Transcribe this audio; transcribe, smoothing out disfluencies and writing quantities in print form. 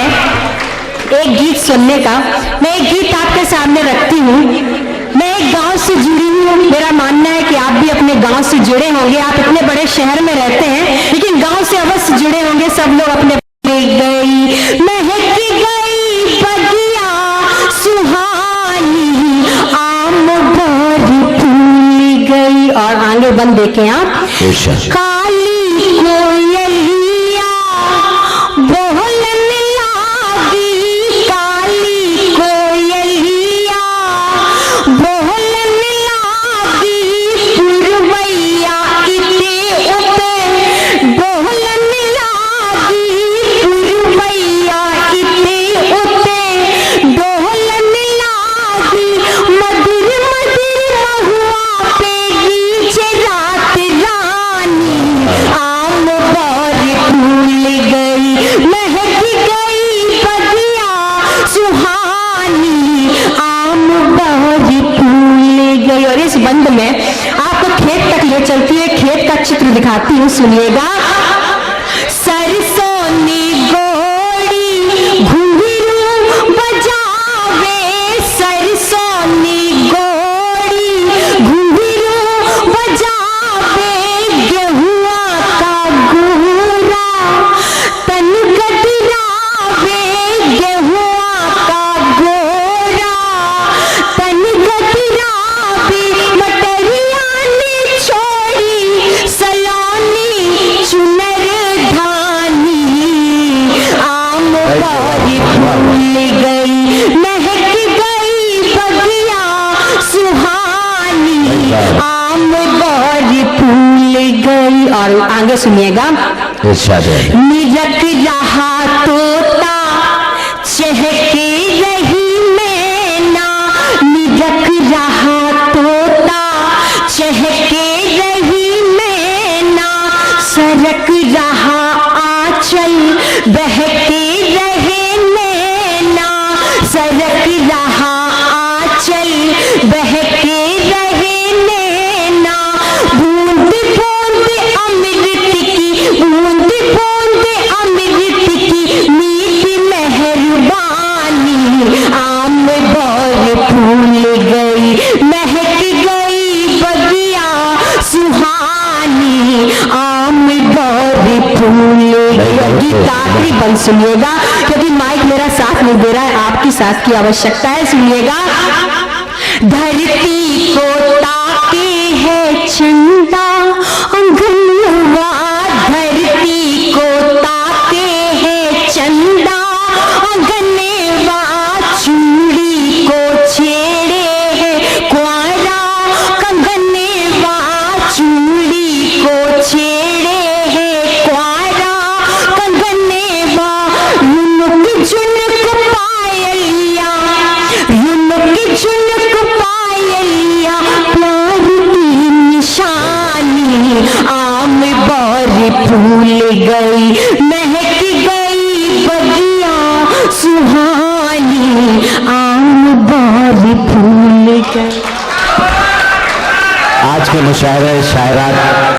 है एक गीत सुनने का। मैं एक गीत आपके सामने रखती हूँ। मैं एक गांव से जुड़ी हूँ। मेरा मानना है कि आप भी अपने गांव से जुड़े होंगे। आप इतने बड़े शहर में रहते हैं लेकिन गांव से अवश्य जुड़े होंगे सब लोग। अपने गई महक गई बगिया सुहानी, आम भरी फूल गई। और आगे बंद देखें आप। काली कोयलिया बोलने लागी, काली कोयलिया बोलने लागी, पुरवैया इते उते बोलने लागी, पुरवैया इते उते बोलने लागी, मधुर मधुर महुआ पे गीजे रात रानी, आम बारी फूल गई महक गई बगिया सुहानी, आम बारी फूल गई। और इस बंद में आपको खेत तक ले चलती है, खेत का चित्र दिखाती हूँ, सुनिएगा। सरसोनी गोड़ी घुंघरू बजावे, सरसोनी गोड़ी घुंघरू बजावे, गेहुआ का गोरा तन गदरावे, गेहुआ का गोरा तन गदरावे, मटरिया ने छोड़ी सलानी चुनर धानी, आम बारी फूल गई महक गई बगिया सुहानी, आम बारी फूल गई। और आगे सुनिएगा। निरख रहा तोता चहके रही मैना, निरख रहा तोता चहके रही मैना, सरक रहा आंचल बहके रहे नैना, सरक रहा आंचल बहके रहे नैना, बूंद बूंद अमृत की, बूंद बूंद अमृत की मीठी मेहरबानी, आम बार फूल गई महक गई बगिया सुहानी, आम बार फूल गई। आखिरी बंद सुनिएगा क्योंकि माइक मेरा साथ नहीं दे रहा है, आपकी साथ की आवश्यकता है। सुनिएगा। धरती को ताके है चंदा अंगनवा, धरती को ताके है चंदा अंगनवा, चूड़ी को छेड़े है कुआरा कंगनवा, चूड़ी को छेड़े है कुआरा कंगनवा, रुनुक झुनुक पायलिया, रुनुक झुनुक पायलिया, प्यार की निशानी, आम बारी फूल गई महक गई बगिया सुहानी, आम बारी फूल गई। आज के मुशायरे शायरात